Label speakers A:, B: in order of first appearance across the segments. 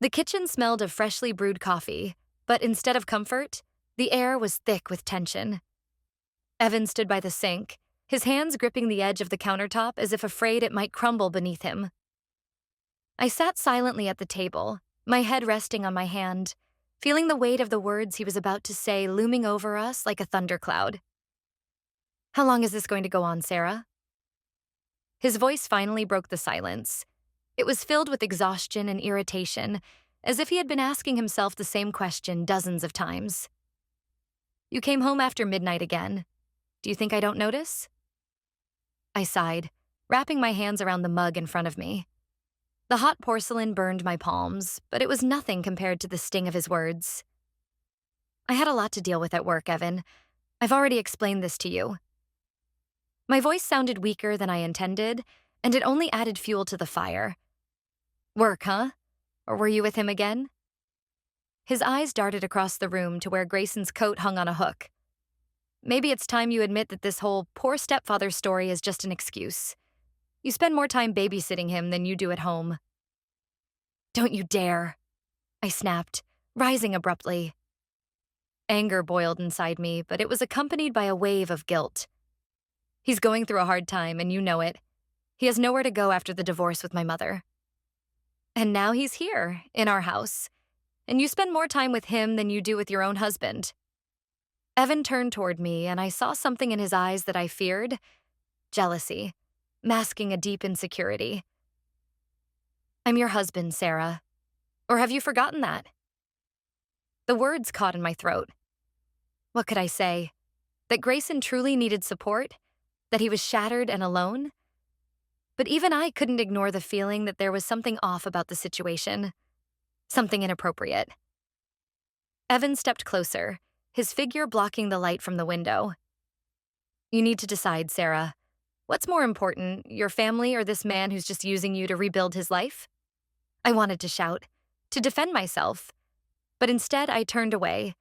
A: The kitchen smelled of freshly brewed coffee, but instead of comfort, the air was thick with tension. Evan stood by the sink, his hands gripping the edge of the countertop as if afraid it might crumble beneath him. I sat silently at the table, my head resting on my hand, feeling the weight of the words he was about to say looming over us like a thundercloud. "How long is this going to go on, Sarah?" His voice finally broke the silence. It was filled with exhaustion and irritation, as if he had been asking himself the same question dozens of times. "You came home after midnight again. Do you think I don't notice?" I sighed, wrapping my hands around the mug in front of me. The hot porcelain burned my palms, but it was nothing compared to the sting of his words. "I had a lot to deal with at work, Evan. I've already explained this to you." My voice sounded weaker than I intended, and it only added fuel to the fire. "Work, huh? Or were you with him again?" His eyes darted across the room to where Grayson's coat hung on a hook. "Maybe it's time you admit that this whole poor stepfather story is just an excuse. You spend more time babysitting him than you do at home." "Don't you dare," I snapped, rising abruptly. Anger boiled inside me, but it was accompanied by a wave of guilt. "He's going through a hard time, and you know it. He has nowhere to go after the divorce with my mother. And now he's here, in our house, and you spend more time with him than you do with your own husband." Evan turned toward me, and I saw something in his eyes that I feared: jealousy, masking a deep insecurity. "I'm your husband, Sarah. Or have you forgotten that?" The words caught in my throat. What could I say? That Grayson truly needed support? That he was shattered and alone? But even I couldn't ignore the feeling that there was something off about the situation. Something inappropriate. Evan stepped closer, his figure blocking the light from the window. "You need to decide, Sarah. What's more important, your family or this man who's just using you to rebuild his life?" I wanted to shout, to defend myself, but instead I turned away,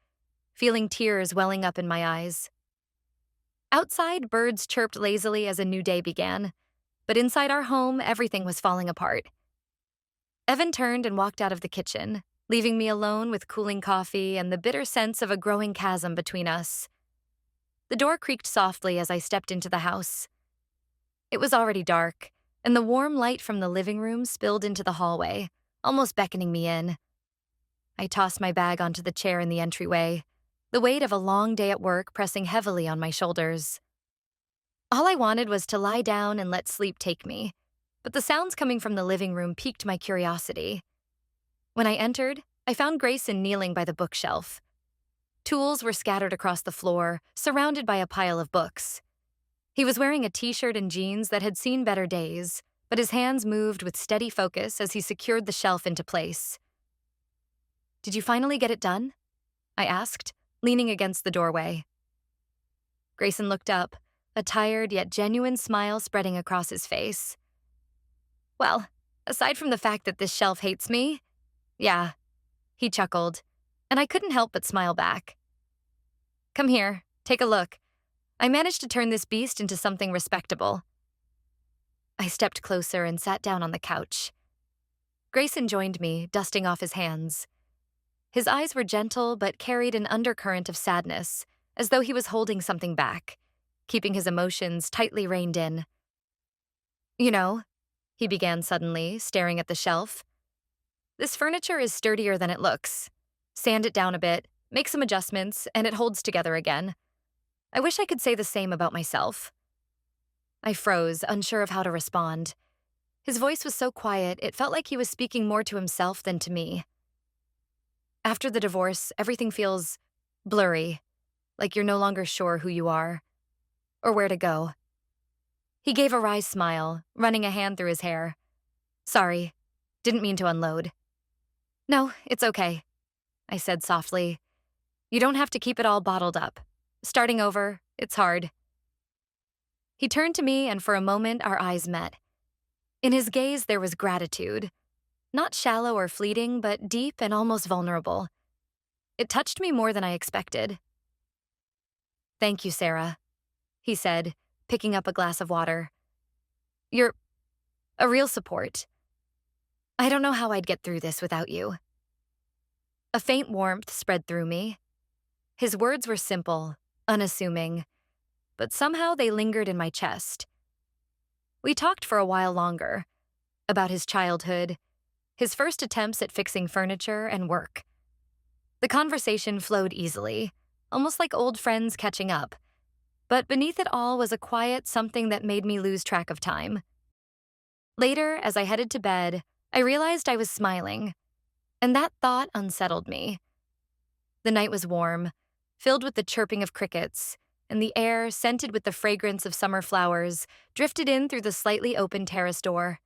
A: feeling tears welling up in my eyes. Outside, birds chirped lazily as a new day began, but inside our home, everything was falling apart. Evan turned and walked out of the kitchen, leaving me alone with cooling coffee and the bitter sense of a growing chasm between us. The door creaked softly as I stepped into the house. It was already dark, and the warm light from the living room spilled into the hallway, almost beckoning me in. I tossed my bag onto the chair in the entryway, the weight of a long day at work pressing heavily on my shoulders. All I wanted was to lie down and let sleep take me, but the sounds coming from the living room piqued my curiosity. When I entered, I found Grayson kneeling by the bookshelf. Tools were scattered across the floor, surrounded by a pile of books. He was wearing a t-shirt and jeans that had seen better days, but his hands moved with steady focus as he secured the shelf into place. "Did you finally get it done?" I asked, leaning against the doorway. Grayson looked up, a tired yet genuine smile spreading across his face. "Well, aside from the fact that this shelf hates me, yeah," he chuckled, and I couldn't help but smile back. "Come here, take a look. I managed to turn this beast into something respectable." I stepped closer and sat down on the couch. Grayson joined me, dusting off his hands. His eyes were gentle but carried an undercurrent of sadness, as though he was holding something back, keeping his emotions tightly reined in. "You know," he began suddenly, staring at the shelf, "this furniture is sturdier than it looks. Sand it down a bit, make some adjustments, and it holds together again. I wish I could say the same about myself." I froze, unsure of how to respond. His voice was so quiet, it felt like he was speaking more to himself than to me. "After the divorce, everything feels blurry, like you're no longer sure who you are, or where to go." He gave a wry smile, running a hand through his hair. "Sorry, didn't mean to unload." "No, it's okay," I said softly. "You don't have to keep it all bottled up. Starting over, it's hard." He turned to me, and for a moment our eyes met. In his gaze there was gratitude. Not shallow or fleeting, but deep and almost vulnerable. It touched me more than I expected. "Thank you, Sarah," he said, picking up a glass of water. "You're a real support. I don't know how I'd get through this without you." A faint warmth spread through me. His words were simple, unassuming, but somehow they lingered in my chest. We talked for a while longer, about his childhood, his first attempts at fixing furniture, and work. The conversation flowed easily, almost like old friends catching up, but beneath it all was a quiet something that made me lose track of time. Later, as I headed to bed, I realized I was smiling, and that thought unsettled me. The night was warm, filled with the chirping of crickets, and the air, scented with the fragrance of summer flowers, drifted in through the slightly open terrace door.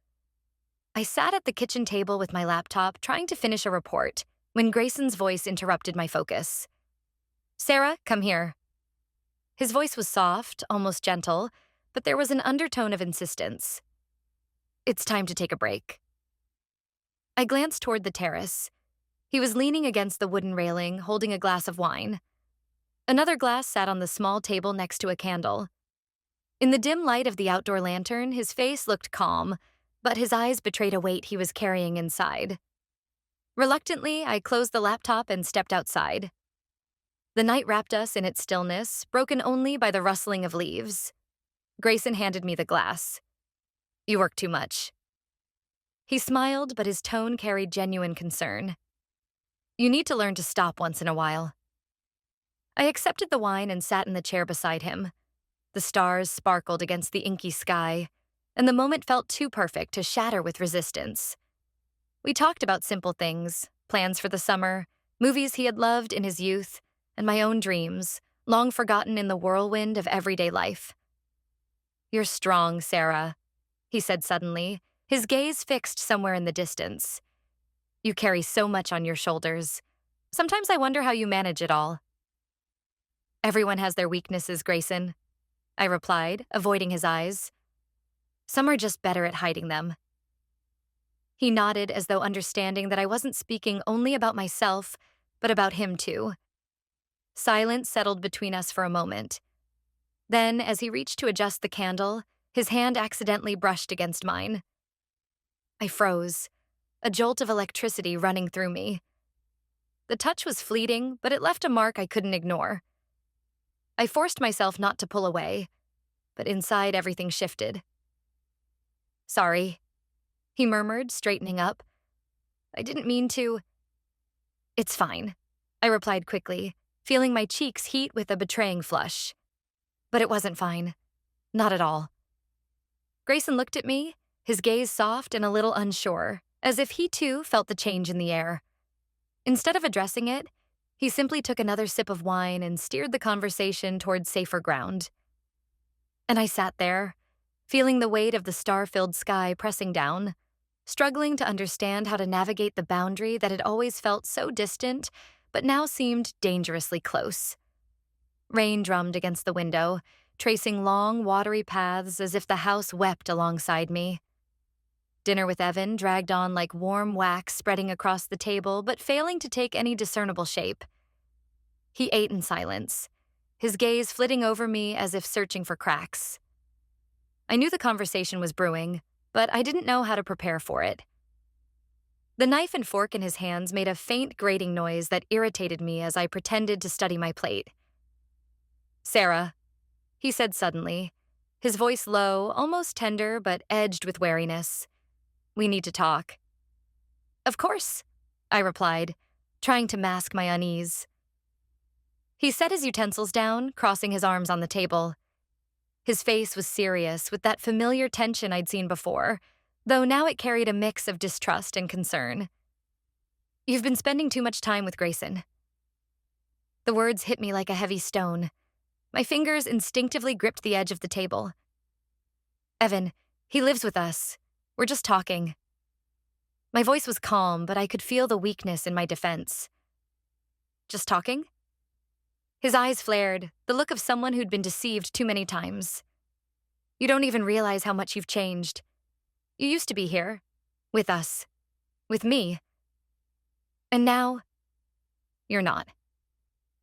A: I sat at the kitchen table with my laptop, trying to finish a report, when Grayson's voice interrupted my focus. "Sarah, come here." His voice was soft, almost gentle, but there was an undertone of insistence. "It's time to take a break." I glanced toward the terrace. He was leaning against the wooden railing, holding a glass of wine. Another glass sat on the small table next to a candle. In the dim light of the outdoor lantern, his face looked calm, but his eyes betrayed a weight he was carrying inside. Reluctantly, I closed the laptop and stepped outside. The night wrapped us in its stillness, broken only by the rustling of leaves. Grayson handed me the glass. "You work too much." He smiled, but his tone carried genuine concern. "You need to learn to stop once in a while." I accepted the wine and sat in the chair beside him. The stars sparkled against the inky sky, and the moment felt too perfect to shatter with resistance. We talked about simple things, plans for the summer, movies he had loved in his youth, and my own dreams, long forgotten in the whirlwind of everyday life. "You're strong, Sarah," he said suddenly, his gaze fixed somewhere in the distance. "You carry so much on your shoulders. Sometimes I wonder how you manage it all." "Everyone has their weaknesses, Grayson," I replied, avoiding his eyes. "Some are just better at hiding them." He nodded as though understanding that I wasn't speaking only about myself, but about him too. Silence settled between us for a moment. Then, as he reached to adjust the candle, his hand accidentally brushed against mine. I froze, a jolt of electricity running through me. The touch was fleeting, but it left a mark I couldn't ignore. I forced myself not to pull away, but inside everything shifted. "Sorry," he murmured, straightening up. "I didn't mean to." "It's fine," I replied quickly, feeling my cheeks heat with a betraying flush. But it wasn't fine. Not at all. Grayson looked at me, his gaze soft and a little unsure, as if he too felt the change in the air. Instead of addressing it, he simply took another sip of wine and steered the conversation toward safer ground. And I sat there, feeling the weight of the star-filled sky pressing down, struggling to understand how to navigate the boundary that had always felt so distant, but now seemed dangerously close. Rain drummed against the window, tracing long, watery paths as if the house wept alongside me. Dinner with Evan dragged on like warm wax spreading across the table, but failing to take any discernible shape. He ate in silence, his gaze flitting over me as if searching for cracks. I knew the conversation was brewing, but I didn't know how to prepare for it. The knife and fork in his hands made a faint grating noise that irritated me as I pretended to study my plate. "Sarah," he said suddenly, his voice low, almost tender, but edged with wariness. "We need to talk." "Of course," I replied, trying to mask my unease. He set his utensils down, crossing his arms on the table. His face was serious, with that familiar tension I'd seen before, though now it carried a mix of distrust and concern. "You've been spending too much time with Grayson." The words hit me like a heavy stone. My fingers instinctively gripped the edge of the table. "Evan, he lives with us. We're just talking." My voice was calm, but I could feel the weakness in my defense. "Just talking?" His eyes flared, the look of someone who'd been deceived too many times. "You don't even realize how much you've changed. You used to be here, with us, with me. And now, you're not.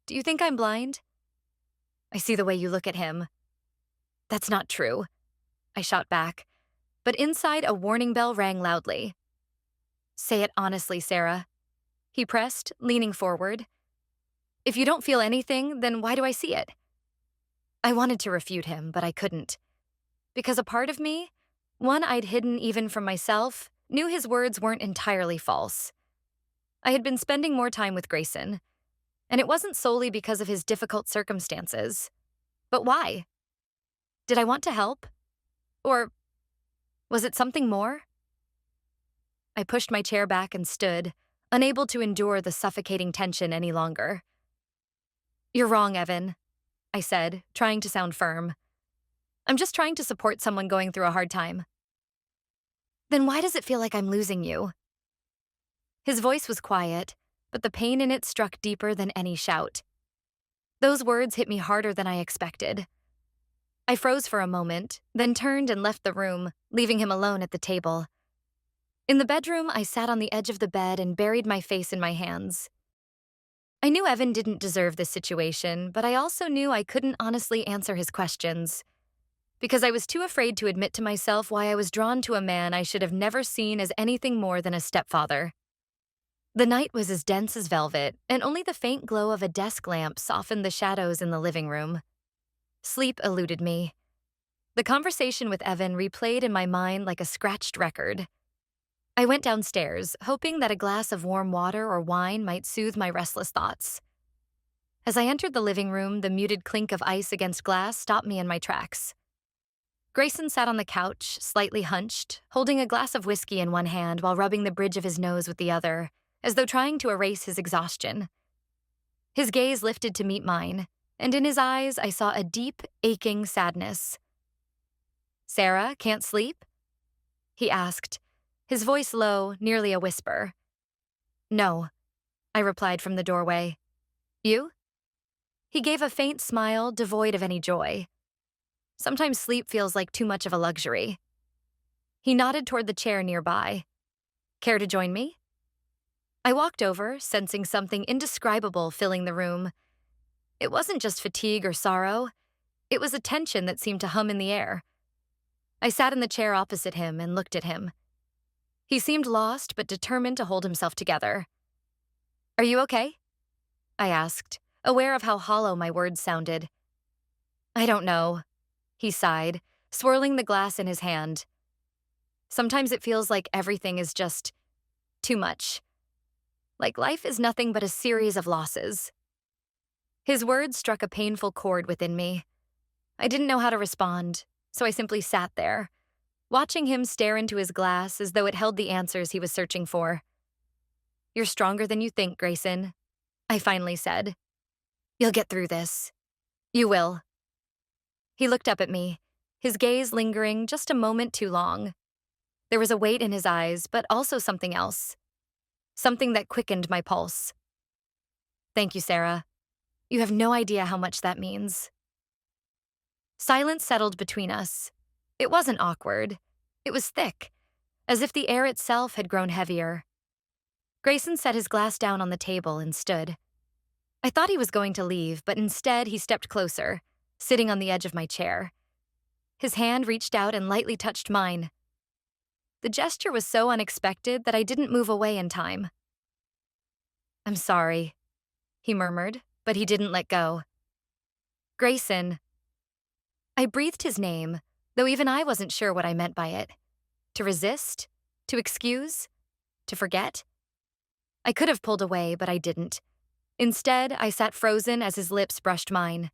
A: Do you think I'm blind?" "I see the way you look at him." "That's not true," I shot back, but inside a warning bell rang loudly. "Say it honestly, Sarah." he pressed, leaning forward. If you don't feel anything, then why do I see it? I wanted to refute him, but I couldn't. Because a part of me, one I'd hidden even from myself, knew his words weren't entirely false. I had been spending more time with Grayson, and it wasn't solely because of his difficult circumstances. But why? Did I want to help? Or was it something more? I pushed my chair back and stood, unable to endure the suffocating tension any longer. You're wrong, Evan, I said, trying to sound firm. I'm just trying to support someone going through a hard time. Then why does it feel like I'm losing you? His voice was quiet, but the pain in it struck deeper than any shout. Those words hit me harder than I expected. I froze for a moment, then turned and left the room, leaving him alone at the table. In the bedroom, I sat on the edge of the bed and buried my face in my hands. I knew Evan didn't deserve this situation, but I also knew I couldn't honestly answer his questions, because I was too afraid to admit to myself why I was drawn to a man I should have never seen as anything more than a stepfather. The night was as dense as velvet, and only the faint glow of a desk lamp softened the shadows in the living room. Sleep eluded me. The conversation with Evan replayed in my mind like a scratched record. I went downstairs, hoping that a glass of warm water or wine might soothe my restless thoughts. As I entered the living room, the muted clink of ice against glass stopped me in my tracks. Grayson sat on the couch, slightly hunched, holding a glass of whiskey in one hand while rubbing the bridge of his nose with the other, as though trying to erase his exhaustion. His gaze lifted to meet mine, and in his eyes I saw a deep, aching sadness. "Sarah, can't sleep?" he asked, his voice low, nearly a whisper. "No," I replied from the doorway. "You?" He gave a faint smile, devoid of any joy. Sometimes sleep feels like too much of a luxury. He nodded toward the chair nearby. "Care to join me?" I walked over, sensing something indescribable filling the room. It wasn't just fatigue or sorrow. It was a tension that seemed to hum in the air. I sat in the chair opposite him and looked at him. He seemed lost but determined to hold himself together. "Are you okay?" I asked, aware of how hollow my words sounded. "I don't know," he sighed, swirling the glass in his hand. "Sometimes it feels like everything is just too much. Like life is nothing but a series of losses." His words struck a painful chord within me. I didn't know how to respond, so I simply sat there, watching him stare into his glass as though it held the answers he was searching for. "You're stronger than you think, Grayson," I finally said. "You'll get through this. You will." He looked up at me, his gaze lingering just a moment too long. There was a weight in his eyes, but also something else. Something that quickened my pulse. "Thank you, Sarah. You have no idea how much that means." Silence settled between us. It wasn't awkward. It was thick, as if the air itself had grown heavier. Grayson set his glass down on the table and stood. I thought he was going to leave, but instead he stepped closer, sitting on the edge of my chair. His hand reached out and lightly touched mine. The gesture was so unexpected that I didn't move away in time. "I'm sorry," he murmured, but he didn't let go. "Grayson." I breathed his name, though even I wasn't sure what I meant by it. To resist? To excuse? To forget? I could have pulled away, but I didn't. Instead, I sat frozen as his lips brushed mine.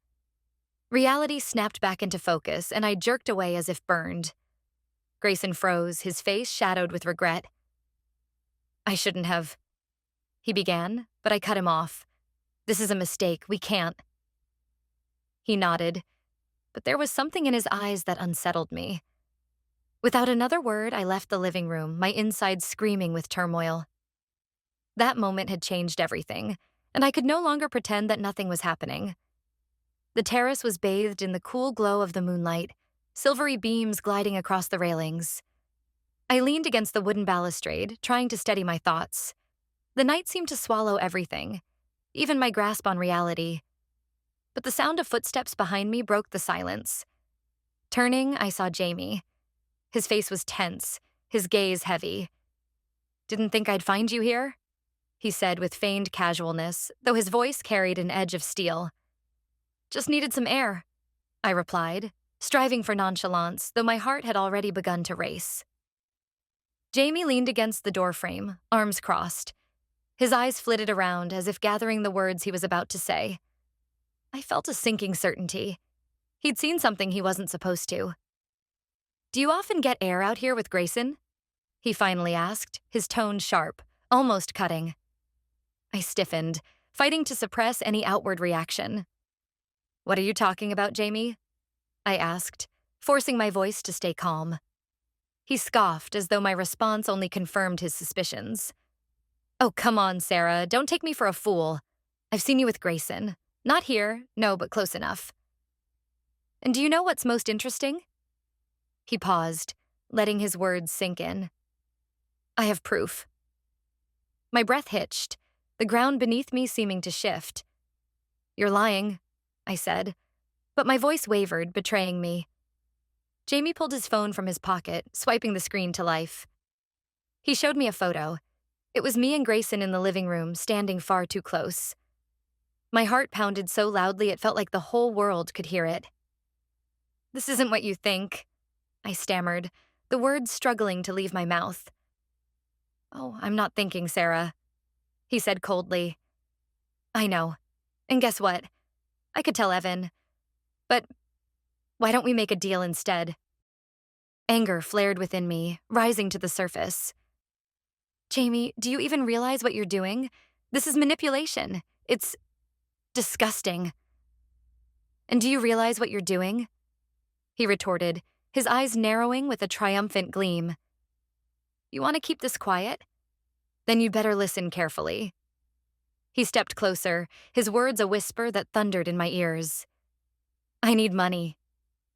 A: Reality snapped back into focus, and I jerked away as if burned. Grayson froze, his face shadowed with regret. "I shouldn't have," he began, but I cut him off. "This is a mistake. We can't." He nodded, but there was something in his eyes that unsettled me. Without another word, I left the living room, my insides screaming with turmoil. That moment had changed everything, and I could no longer pretend that nothing was happening. The terrace was bathed in the cool glow of the moonlight, silvery beams gliding across the railings. I leaned against the wooden balustrade, trying to steady my thoughts. The night seemed to swallow everything, even my grasp on reality. But the sound of footsteps behind me broke the silence. Turning, I saw Jamie. His face was tense, his gaze heavy. "Didn't think I'd find you here?" he said with feigned casualness, though his voice carried an edge of steel. Just needed some air, I replied, striving for nonchalance, though my heart had already begun to race. Jamie leaned against the doorframe, arms crossed. His eyes flitted around as if gathering the words he was about to say. I felt a sinking certainty. He'd seen something he wasn't supposed to. Do you often get air out here with Grayson? He finally asked, his tone sharp, almost cutting. I stiffened, fighting to suppress any outward reaction. What are you talking about, Jamie? I asked, forcing my voice to stay calm. He scoffed as though my response only confirmed his suspicions. Oh, come on, Sarah, don't take me for a fool. I've seen you with Grayson. Not here, no, but close enough. And do you know what's most interesting? He paused, letting his words sink in. I have proof. My breath hitched, the ground beneath me seeming to shift. You're lying, I said, but my voice wavered, betraying me. Jamie pulled his phone from his pocket, swiping the screen to life. He showed me a photo. It was me and Grayson in the living room, standing far too close. My heart pounded so loudly it felt like the whole world could hear it. This isn't what you think, I stammered, the words struggling to leave my mouth. Oh, I'm not thinking, Sarah, he said coldly. I know. And guess what? I could tell Evan. But why don't we make a deal instead? Anger flared within me, rising to the surface. Jamie, do you even realize what you're doing? This is manipulation. It's disgusting. And do you realize what you're doing? He retorted, his eyes narrowing with a triumphant gleam. You want to keep this quiet? Then you'd better listen carefully. He stepped closer, his words a whisper that thundered in my ears. I need money,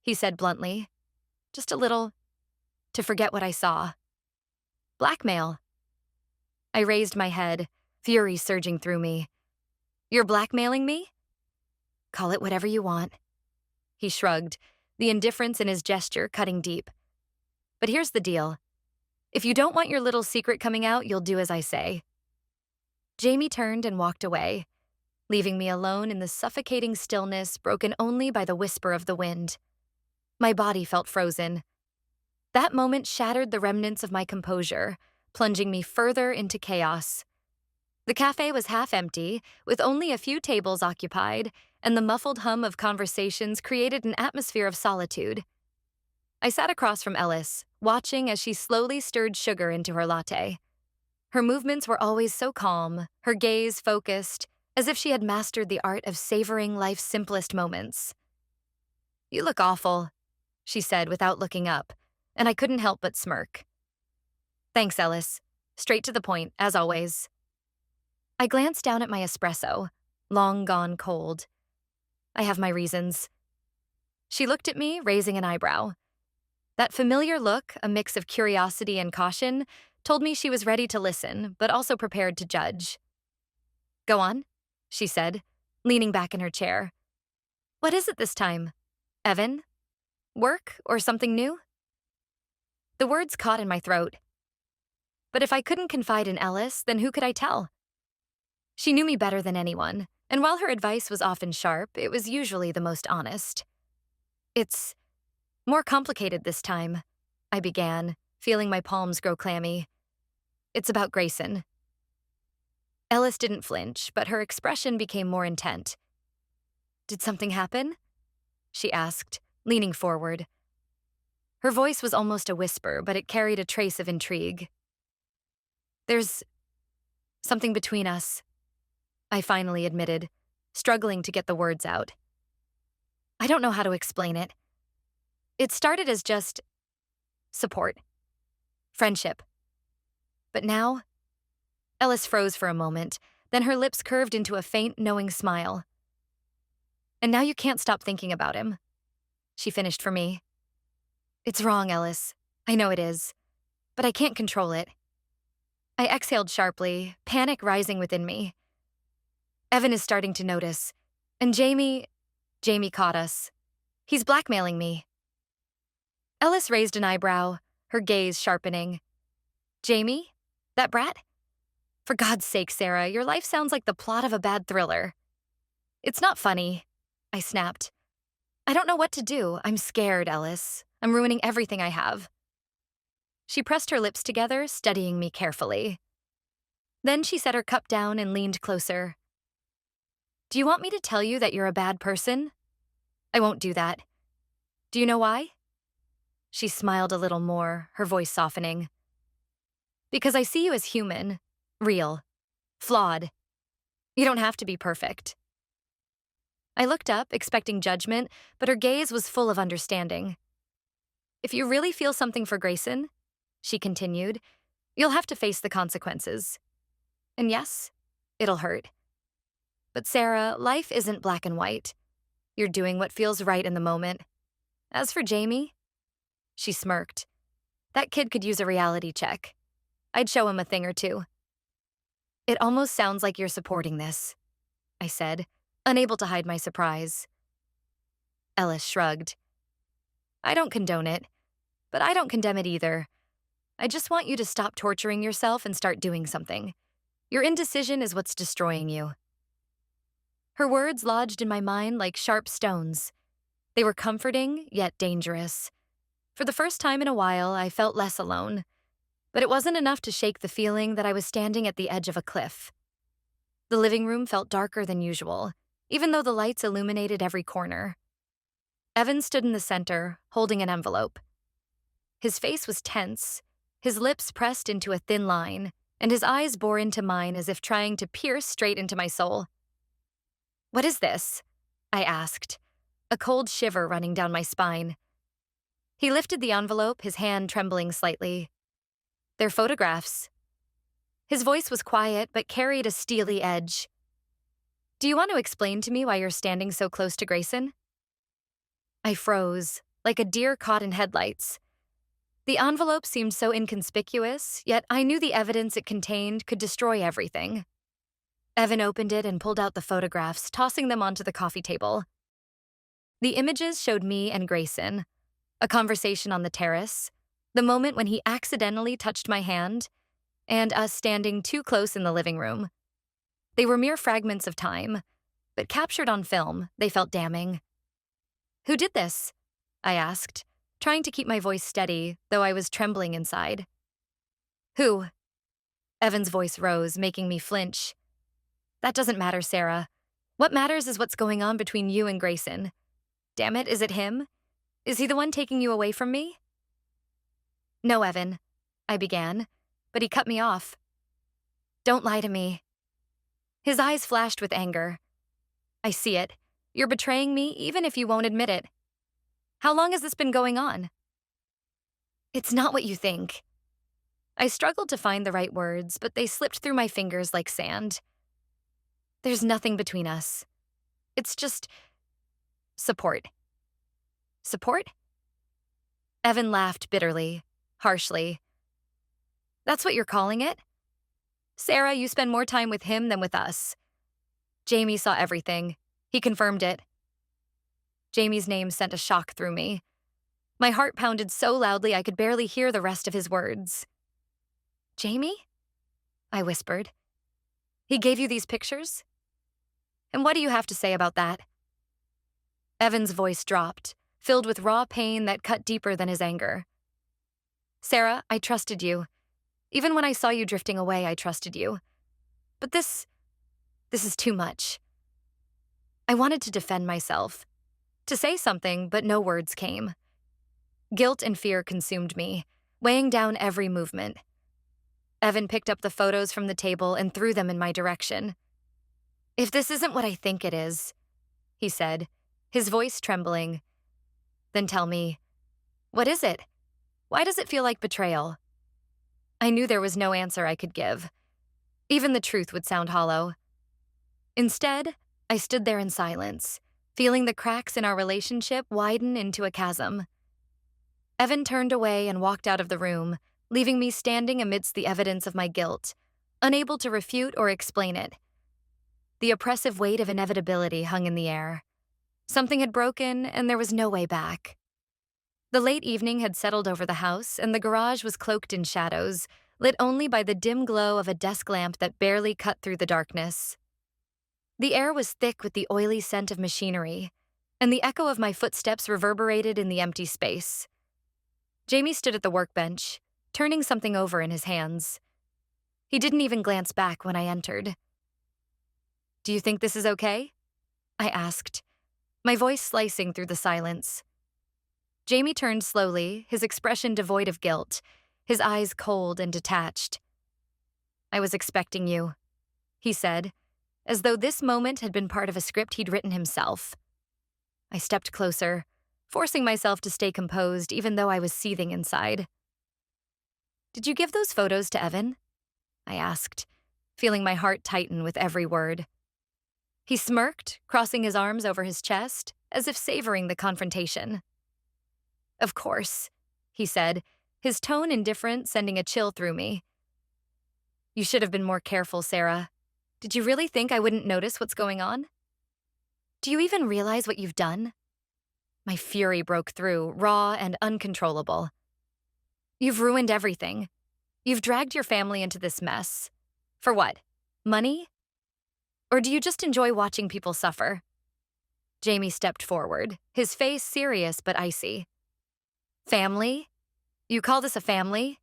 A: he said bluntly. Just a little, to forget what I saw. Blackmail. I raised my head, fury surging through me. You're blackmailing me? Call it whatever you want. He shrugged, the indifference in his gesture cutting deep. But here's the deal. If you don't want your little secret coming out, you'll do as I say. Jamie turned and walked away, leaving me alone in the suffocating stillness broken only by the whisper of the wind. My body felt frozen. That moment shattered the remnants of my composure, plunging me further into chaos. The cafe was half empty, with only a few tables occupied, and the muffled hum of conversations created an atmosphere of solitude. I sat across from Ellis, watching as she slowly stirred sugar into her latte. Her movements were always so calm, her gaze focused, as if she had mastered the art of savoring life's simplest moments. You look awful, she said without looking up, and I couldn't help but smirk. Thanks, Ellis. Straight to the point, as always. I glanced down at my espresso, long gone cold. I have my reasons. She looked at me, raising an eyebrow. That familiar look, a mix of curiosity and caution, told me she was ready to listen, but also prepared to judge. Go on, she said, leaning back in her chair. What is it this time? Evan? Work or something new? The words caught in my throat. But if I couldn't confide in Ellis, then who could I tell? She knew me better than anyone, and while her advice was often sharp, it was usually the most honest. It's more complicated this time, I began, feeling my palms grow clammy. It's about Grayson. Ellis didn't flinch, but her expression became more intent. Did something happen? She asked, leaning forward. Her voice was almost a whisper, but it carried a trace of intrigue. There's something between us, I finally admitted, struggling to get the words out. I don't know how to explain it. It started as just support, friendship. But now, Ellis froze for a moment, then her lips curved into a faint, knowing smile. And now you can't stop thinking about him, she finished for me. It's wrong, Ellis. I know it is. But I can't control it. I exhaled sharply, panic rising within me. Evan is starting to notice. And Jamie caught us. He's blackmailing me. Ellis raised an eyebrow, her gaze sharpening. Jamie? That brat? For God's sake, Sarah, your life sounds like the plot of a bad thriller. It's not funny, I snapped. I don't know what to do. I'm scared, Ellis. I'm ruining everything I have. She pressed her lips together, studying me carefully. Then she set her cup down and leaned closer. Do you want me to tell you that you're a bad person? I won't do that. Do you know why? She smiled a little more, her voice softening. Because I see you as human, real, flawed. You don't have to be perfect. I looked up, expecting judgment, but her gaze was full of understanding. If you really feel something for Grayson, she continued, you'll have to face the consequences. And yes, it'll hurt. But Sarah, life isn't black and white. You're doing what feels right in the moment. As for Jamie, she smirked. That kid could use a reality check. I'd show him a thing or two. It almost sounds like you're supporting this, I said, unable to hide my surprise. Ellis shrugged. I don't condone it, but I don't condemn it either. I just want you to stop torturing yourself and start doing something. Your indecision is what's destroying you. Her words lodged in my mind like sharp stones. They were comforting, yet dangerous. For the first time in a while, I felt less alone. But it wasn't enough to shake the feeling that I was standing at the edge of a cliff. The living room felt darker than usual, even though the lights illuminated every corner. Evan stood in the center, holding an envelope. His face was tense, his lips pressed into a thin line, and his eyes bore into mine as if trying to pierce straight into my soul. What is this? I asked, a cold shiver running down my spine. He lifted the envelope, his hand trembling slightly. They're photographs. His voice was quiet, but carried a steely edge. Do you want to explain to me why you're standing so close to Grayson? I froze, like a deer caught in headlights. The envelope seemed so inconspicuous, yet I knew the evidence it contained could destroy everything. Evan opened it and pulled out the photographs, tossing them onto the coffee table. The images showed me and Grayson, a conversation on the terrace, the moment when he accidentally touched my hand, and us standing too close in the living room. They were mere fragments of time, but captured on film, they felt damning. Who did this? I asked, trying to keep my voice steady, though I was trembling inside. Who? Evan's voice rose, making me flinch. That doesn't matter, Sarah. What matters is what's going on between you and Grayson. Damn it, is it him? Is he the one taking you away from me? No, Evan, I began, but he cut me off. Don't lie to me. His eyes flashed with anger. I see it. You're betraying me even if you won't admit it. How long has this been going on? It's not what you think. I struggled to find the right words, but they slipped through my fingers like sand. There's nothing between us. It's just support. Support? Evan laughed bitterly, harshly. That's what you're calling it? Sarah, you spend more time with him than with us. Jamie saw everything. He confirmed it. Jamie's name sent a shock through me. My heart pounded so loudly I could barely hear the rest of his words. Jamie? I whispered. He gave you these pictures? And what do you have to say about that? Evan's voice dropped, filled with raw pain that cut deeper than his anger. Sarah, I trusted you. Even when I saw you drifting away, I trusted you. But this is too much. I wanted to defend myself, to say something, but no words came. Guilt and fear consumed me, weighing down every movement. Evan picked up the photos from the table and threw them in my direction. If this isn't what I think it is, he said, his voice trembling, then tell me, what is it? Why does it feel like betrayal? I knew there was no answer I could give. Even the truth would sound hollow. Instead, I stood there in silence, feeling the cracks in our relationship widen into a chasm. Evan turned away and walked out of the room, leaving me standing amidst the evidence of my guilt, unable to refute or explain it. The oppressive weight of inevitability hung in the air. Something had broken, and there was no way back. The late evening had settled over the house, and the garage was cloaked in shadows, lit only by the dim glow of a desk lamp that barely cut through the darkness. The air was thick with the oily scent of machinery, and the echo of my footsteps reverberated in the empty space. Jamie stood at the workbench, turning something over in his hands. He didn't even glance back when I entered. "Do you think this is okay?" I asked, my voice slicing through the silence. Jamie turned slowly, his expression devoid of guilt, his eyes cold and detached. "I was expecting you," he said, as though this moment had been part of a script he'd written himself. I stepped closer, forcing myself to stay composed even though I was seething inside. "Did you give those photos to Evan?" I asked, feeling my heart tighten with every word. He smirked, crossing his arms over his chest, as if savoring the confrontation. "Of course," he said, his tone indifferent sending a chill through me. "You should have been more careful, Sarah. Did you really think I wouldn't notice what's going on? Do you even realize what you've done?" My fury broke through, raw and uncontrollable. "You've ruined everything. You've dragged your family into this mess. For what? Money? Or do you just enjoy watching people suffer?" Jamie stepped forward, his face serious but icy. "Family? You call this a family?"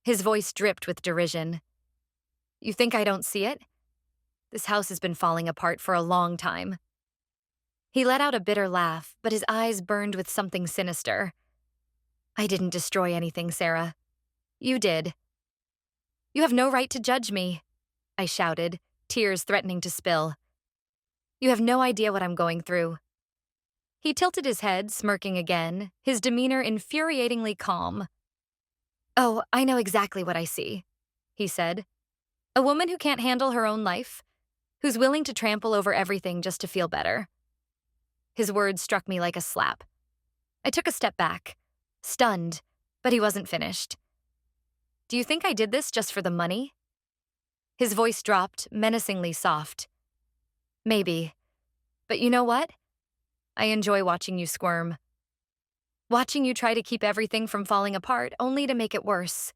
A: His voice dripped with derision. "You think I don't see it? This house has been falling apart for a long time." He let out a bitter laugh, but his eyes burned with something sinister. "I didn't destroy anything, Sarah. You did." "You have no right to judge me," I shouted, tears threatening to spill. "You have no idea what I'm going through." He tilted his head, smirking again, his demeanor infuriatingly calm. "Oh, I know exactly what I see," he said. "A woman who can't handle her own life, who's willing to trample over everything just to feel better." His words struck me like a slap. I took a step back, stunned, but he wasn't finished. "Do you think I did this just for the money?" His voice dropped, menacingly soft. "Maybe. But you know what? I enjoy watching you squirm. Watching you try to keep everything from falling apart only to make it worse.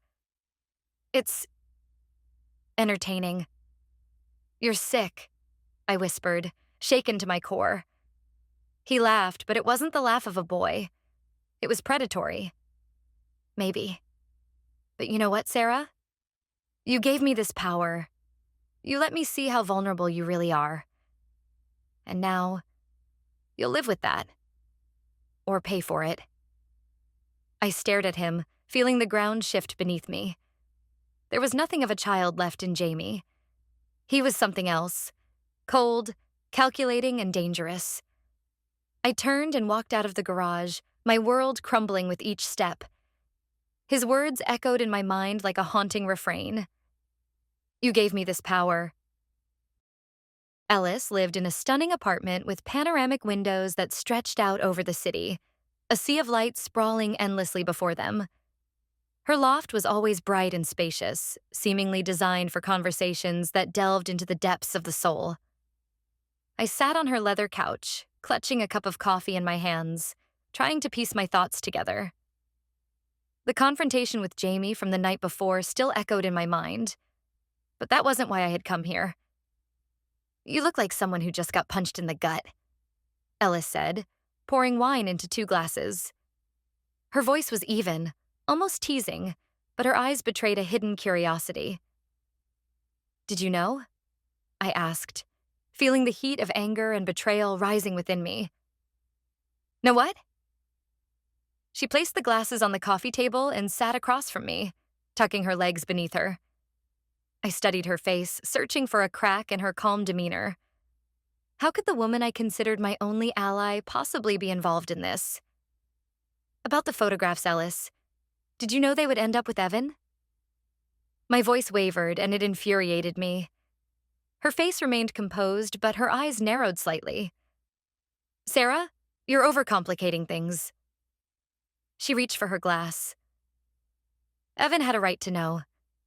A: It's entertaining." "You're sick," I whispered, shaken to my core. He laughed, but it wasn't the laugh of a boy. It was predatory. "Maybe. But you know what, Sarah? You gave me this power. You let me see how vulnerable you really are. And now, you'll live with that. Or pay for it." I stared at him, feeling the ground shift beneath me. There was nothing of a child left in Jamie. He was something else. Cold, calculating, and dangerous. I turned and walked out of the garage, my world crumbling with each step. His words echoed in my mind like a haunting refrain. "You gave me this power." Ellis lived in a stunning apartment with panoramic windows that stretched out over the city, a sea of light sprawling endlessly before them. Her loft was always bright and spacious, seemingly designed for conversations that delved into the depths of the soul. I sat on her leather couch, clutching a cup of coffee in my hands, trying to piece my thoughts together. The confrontation with Jamie from the night before still echoed in my mind, but that wasn't why I had come here. "You look like someone who just got punched in the gut," Ellis said, pouring wine into 2 glasses. Her voice was even, almost teasing, but her eyes betrayed a hidden curiosity. "Did you know?" I asked, feeling the heat of anger and betrayal rising within me. "Know what?" She placed the glasses on the coffee table and sat across from me, tucking her legs beneath her. I studied her face, searching for a crack in her calm demeanor. How could the woman I considered my only ally possibly be involved in this? "About the photographs, Ellis. Did you know they would end up with Evan?" My voice wavered, and it infuriated me. Her face remained composed, but her eyes narrowed slightly. "Sarah, you're overcomplicating things." She reached for her glass. "Evan had a right to know.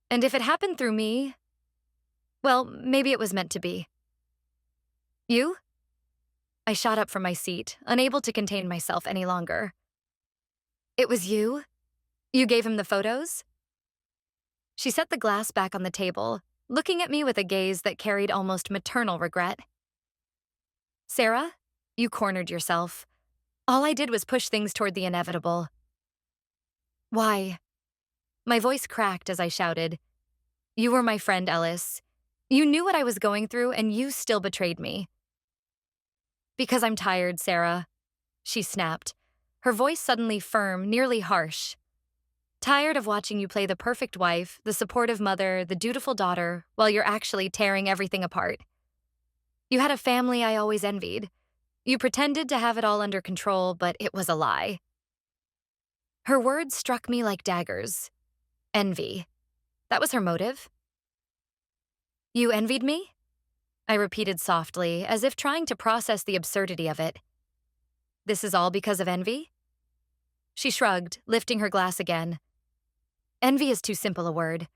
A: And if it happened through me, well, maybe it was meant to be." "You?" I shot up from my seat, unable to contain myself any longer. "It was you? You gave him the photos?" She set the glass back on the table, looking at me with a gaze that carried almost maternal regret. Sarah, you cornered yourself. All I did was push things toward the inevitable. Why? My voice cracked as I shouted. You were my friend, Ellis. You knew what I was going through, and you still betrayed me. Because I'm tired, Sarah, she snapped, her voice suddenly firm, nearly harsh. Tired of watching you play the perfect wife, the supportive mother, the dutiful daughter, while you're actually tearing everything apart. You had a family I always envied. You pretended to have it all under control, but it was a lie. Her words struck me like daggers. Envy. That was her motive? You envied me? I repeated softly, as if trying to process the absurdity of it. This is all because of envy? She shrugged, lifting her glass again. Envy is too simple a word.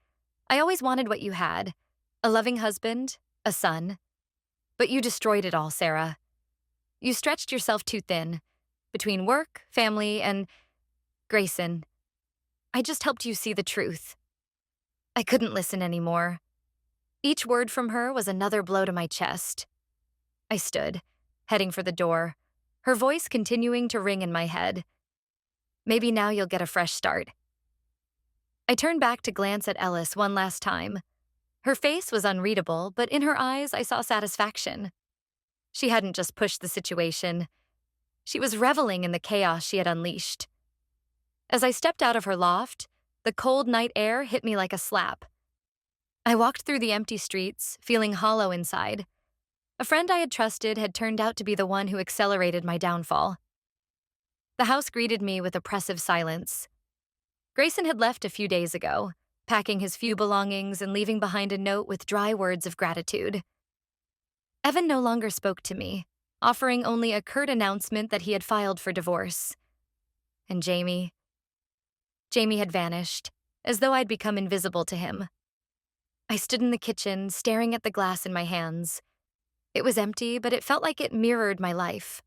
A: I always wanted what you had. A loving husband, a son. But you destroyed it all, Sarah. You stretched yourself too thin. Between work, family, and Grayson. I just helped you see the truth. I couldn't listen anymore. Each word from her was another blow to my chest. I stood, heading for the door, her voice continuing to ring in my head. Maybe now you'll get a fresh start. I turned back to glance at Ellis one last time. Her face was unreadable, but in her eyes I saw satisfaction. She hadn't just pushed the situation. She was reveling in the chaos she had unleashed. As I stepped out of her loft, the cold night air hit me like a slap. I walked through the empty streets, feeling hollow inside. A friend I had trusted had turned out to be the one who accelerated my downfall. The house greeted me with oppressive silence. Grayson had left a few days ago, packing his few belongings and leaving behind a note with dry words of gratitude. Evan no longer spoke to me, offering only a curt announcement that he had filed for divorce. And Jamie had vanished, as though I'd become invisible to him. I stood in the kitchen, staring at the glass in my hands. It was empty, but it felt like it mirrored my life.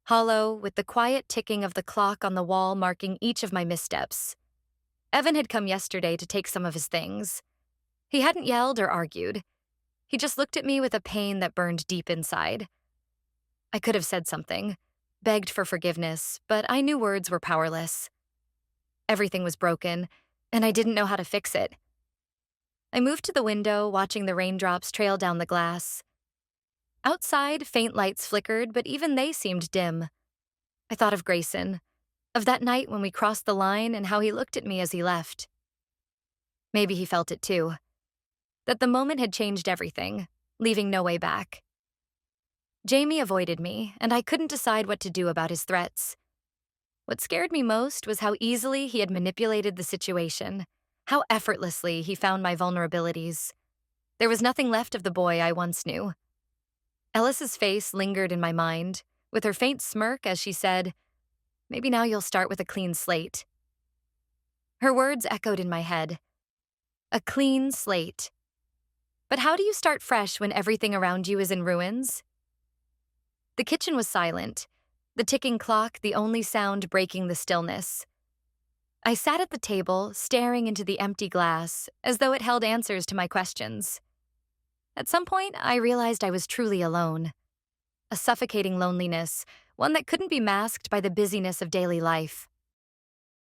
A: Hollow, with the quiet ticking of the clock on the wall marking each of my missteps. Evan had come yesterday to take some of his things. He hadn't yelled or argued. He just looked at me with a pain that burned deep inside. I could have said something, begged for forgiveness, but I knew words were powerless. Everything was broken, and I didn't know how to fix it. I moved to the window, watching the raindrops trail down the glass. Outside, faint lights flickered, but even they seemed dim. I thought of Grayson, of that night when we crossed the line and how he looked at me as he left. Maybe he felt it too. That the moment had changed everything, leaving no way back. Jamie avoided me, and I couldn't decide what to do about his threats. What scared me most was how easily he had manipulated the situation, how effortlessly he found my vulnerabilities. There was nothing left of the boy I once knew. Ellis's face lingered in my mind, with her faint smirk as she said, "Maybe now you'll start with a clean slate." Her words echoed in my head. A clean slate. But how do you start fresh when everything around you is in ruins? The kitchen was silent, the ticking clock the only sound breaking the stillness. I sat at the table, staring into the empty glass, as though it held answers to my questions. At some point, I realized I was truly alone. A suffocating loneliness, one that couldn't be masked by the busyness of daily life.